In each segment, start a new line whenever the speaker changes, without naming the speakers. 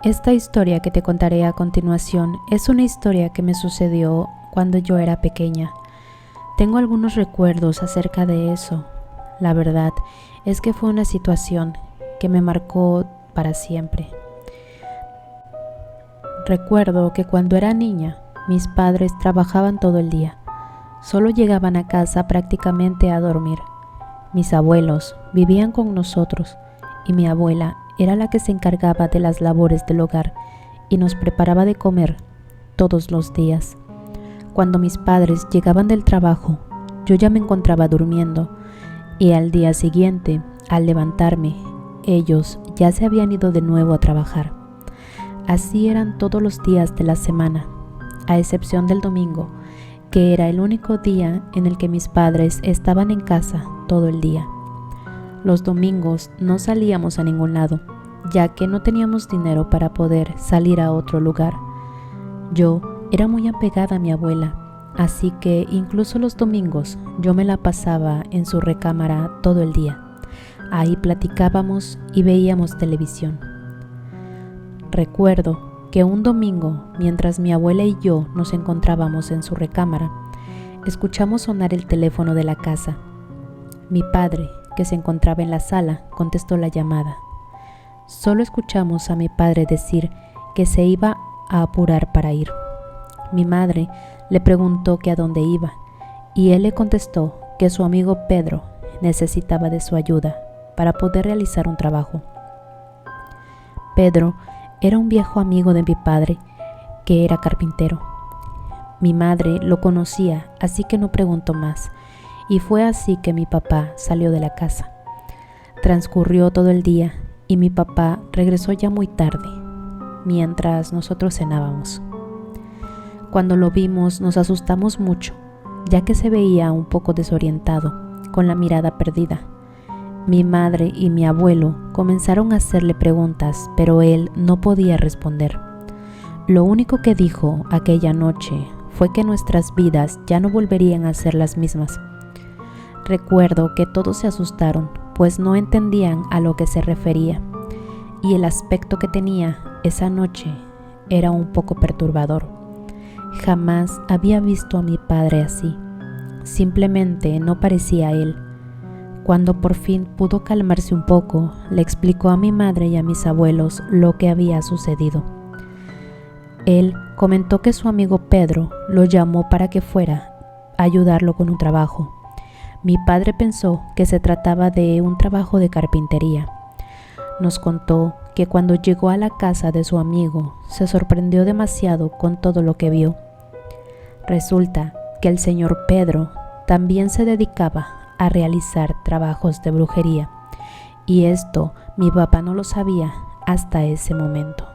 Esta historia que te contaré a continuación es una historia que me sucedió cuando yo era pequeña. Tengo algunos recuerdos acerca de eso. La verdad es que fue una situación que me marcó para siempre. Recuerdo que cuando era niña, mis padres trabajaban todo el día. Solo llegaban a casa prácticamente a dormir. Mis abuelos vivían con nosotros y mi abuela era la que se encargaba de las labores del hogar y nos preparaba de comer todos los días. Cuando mis padres llegaban del trabajo, yo ya me encontraba durmiendo y al día siguiente, al levantarme, ellos ya se habían ido de nuevo a trabajar. Así eran todos los días de la semana, a excepción del domingo, que era el único día en el que mis padres estaban en casa todo el día. Los domingos no salíamos a ningún lado, ya que no teníamos dinero para poder salir a otro lugar. Yo era muy apegada a mi abuela, así que incluso los domingos yo me la pasaba en su recámara todo el día. Ahí platicábamos y veíamos televisión. Recuerdo que un domingo, mientras mi abuela y yo nos encontrábamos en su recámara, escuchamos sonar el teléfono de la casa. Mi padre, que se encontraba en la sala, contestó la llamada. Solo escuchamos a mi padre decir que se iba a apurar para ir. Mi madre le preguntó que a dónde iba y él le contestó que su amigo Pedro necesitaba de su ayuda para poder realizar un trabajo. Pedro era un viejo amigo de mi padre que era carpintero. Mi madre lo conocía, así que no preguntó más. Y fue así que mi papá salió de la casa. Transcurrió todo el día y mi papá regresó ya muy tarde, mientras nosotros cenábamos. Cuando lo vimos nos asustamos mucho, ya que se veía un poco desorientado, con la mirada perdida. Mi madre y mi abuelo comenzaron a hacerle preguntas, pero él no podía responder. Lo único que dijo aquella noche fue que nuestras vidas ya no volverían a ser las mismas. Recuerdo que todos se asustaron, pues no entendían a lo que se refería, y el aspecto que tenía esa noche era un poco perturbador. Jamás había visto a mi padre así, simplemente no parecía él. Cuando por fin pudo calmarse un poco, le explicó a mi madre y a mis abuelos lo que había sucedido. Él comentó que su amigo Pedro lo llamó para que fuera a ayudarlo con un trabajo. Mi padre pensó que se trataba de un trabajo de carpintería. Nos contó que cuando llegó a la casa de su amigo, se sorprendió demasiado con todo lo que vio. Resulta que el señor Pedro también se dedicaba a realizar trabajos de brujería, y esto mi papá no lo sabía hasta ese momento.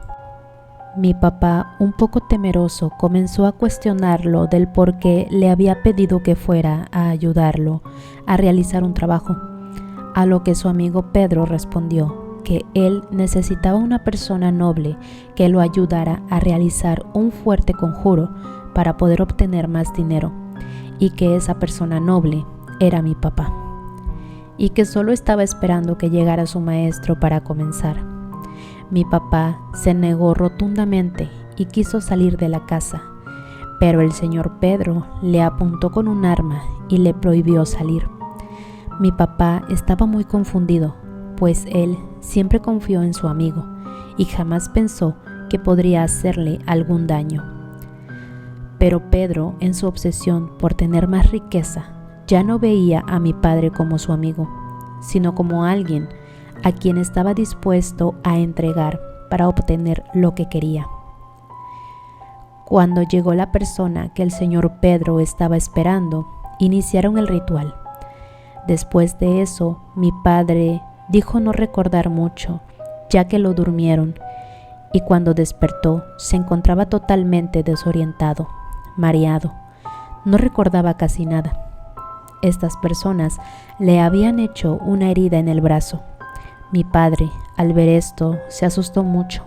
Mi papá, un poco temeroso, comenzó a cuestionarlo del por qué le había pedido que fuera a ayudarlo a realizar un trabajo, a lo que su amigo Pedro respondió que él necesitaba una persona noble que lo ayudara a realizar un fuerte conjuro para poder obtener más dinero, y que esa persona noble era mi papá, y que solo estaba esperando que llegara su maestro para comenzar. Mi papá se negó rotundamente y quiso salir de la casa, pero el señor Pedro le apuntó con un arma y le prohibió salir. Mi papá estaba muy confundido, pues él siempre confió en su amigo y jamás pensó que podría hacerle algún daño. Pero Pedro, en su obsesión por tener más riqueza, ya no veía a mi padre como su amigo, sino como alguien a quien estaba dispuesto a entregar para obtener lo que quería. Cuando llegó la persona que el señor Pedro estaba esperando, iniciaron el ritual. Después de eso, mi padre dijo no recordar mucho, ya que lo durmieron, y cuando despertó se encontraba totalmente desorientado, mareado. No recordaba casi nada. Estas personas le habían hecho una herida en el brazo. Mi padre, al ver esto, se asustó mucho,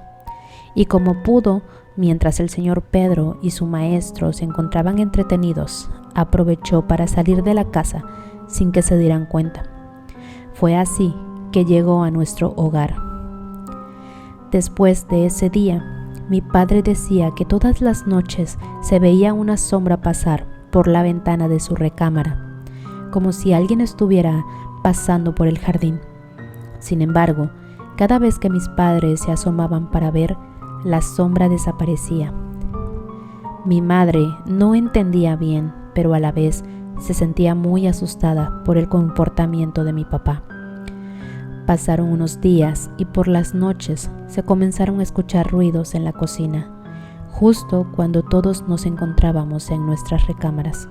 y como pudo, mientras el señor Pedro y su maestro se encontraban entretenidos, aprovechó para salir de la casa sin que se dieran cuenta. Fue así que llegó a nuestro hogar. Después de ese día, mi padre decía que todas las noches se veía una sombra pasar por la ventana de su recámara, como si alguien estuviera pasando por el jardín. Sin embargo, cada vez que mis padres se asomaban para ver, la sombra desaparecía. Mi madre no entendía bien, pero a la vez se sentía muy asustada por el comportamiento de mi papá. Pasaron unos días y por las noches se comenzaron a escuchar ruidos en la cocina, justo cuando todos nos encontrábamos en nuestras recámaras.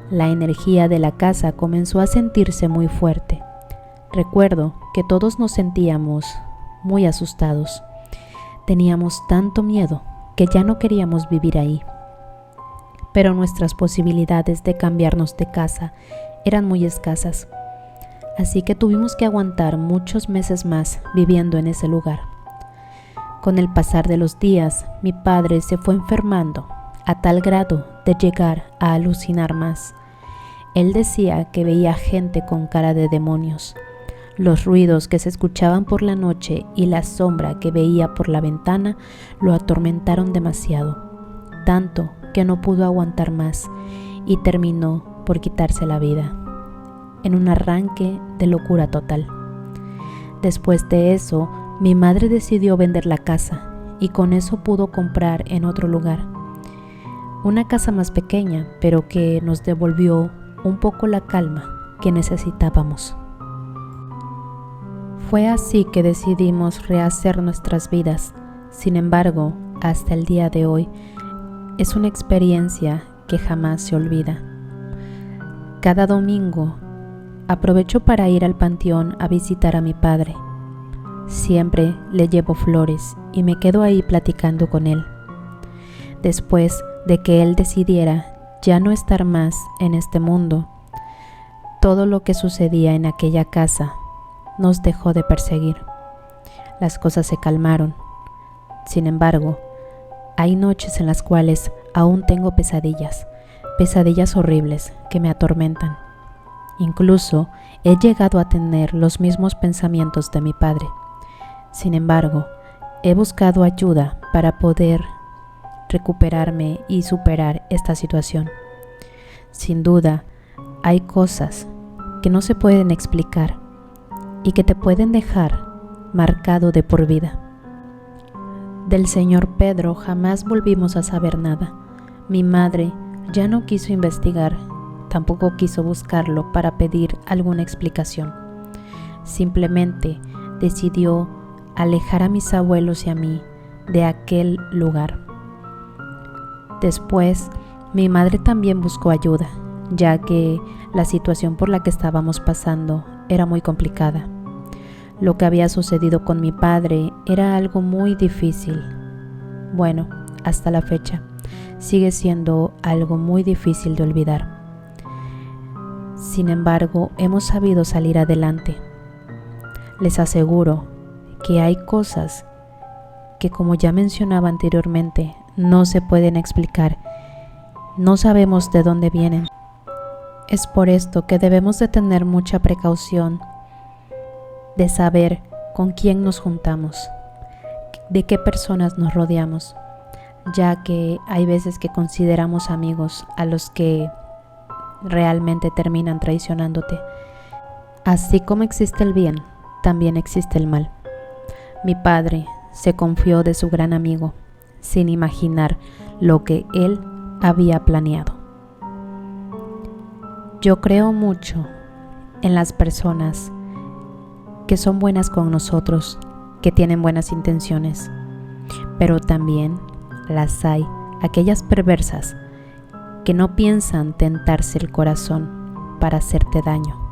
La energía de la casa comenzó a sentirse muy fuerte. Recuerdo que todos nos sentíamos muy asustados. Teníamos tanto miedo que ya no queríamos vivir ahí. Pero nuestras posibilidades de cambiarnos de casa eran muy escasas. Así que tuvimos que aguantar muchos meses más viviendo en ese lugar. Con el pasar de los días, mi padre se fue enfermando a tal grado de llegar a alucinar más. Él decía que veía gente con cara de demonios. Los ruidos que se escuchaban por la noche y la sombra que veía por la ventana lo atormentaron demasiado, tanto que no pudo aguantar más y terminó por quitarse la vida, en un arranque de locura total. Después de eso, mi madre decidió vender la casa y con eso pudo comprar en otro lugar. Una casa más pequeña, pero que nos devolvió un poco la calma que necesitábamos. Fue así que decidimos rehacer nuestras vidas. Sin embargo, hasta el día de hoy, es una experiencia que jamás se olvida. Cada domingo aprovecho para ir al panteón a visitar a mi padre. Siempre le llevo flores y me quedo ahí platicando con él. Después de que él decidiera ya no estar más en este mundo, todo lo que sucedía en aquella casa nos dejó de perseguir. Las cosas se calmaron. Sin embargo, hay noches en las cuales aún tengo pesadillas horribles que me atormentan. Incluso he llegado a tener los mismos pensamientos de mi padre. Sin embargo, he buscado ayuda para poder recuperarme y superar esta situación. Sin duda, hay cosas que no se pueden explicar y que te pueden dejar marcado de por vida. Del señor Pedro jamás volvimos a saber nada. Mi madre ya no quiso investigar, tampoco quiso buscarlo para pedir alguna explicación. Simplemente decidió alejar a mis abuelos y a mí de aquel lugar. Después, mi madre también buscó ayuda, ya que la situación por la que estábamos pasando era muy complicada. Lo que había sucedido con mi padre era algo muy difícil. Bueno, hasta la fecha, sigue siendo algo muy difícil de olvidar. Sin embargo, hemos sabido salir adelante. Les aseguro que hay cosas que, como ya mencionaba anteriormente, no se pueden explicar. No sabemos de dónde vienen. Es por esto que debemos de tener mucha precaución de saber con quién nos juntamos, de qué personas nos rodeamos, ya que hay veces que consideramos amigos a los que realmente terminan traicionándote. Así como existe el bien, también existe el mal. Mi padre se confió de su gran amigo, sin imaginar lo que él había planeado. Yo creo mucho en las personas que son buenas con nosotros, que tienen buenas intenciones, pero también las hay, aquellas perversas que no piensan tentarse el corazón para hacerte daño.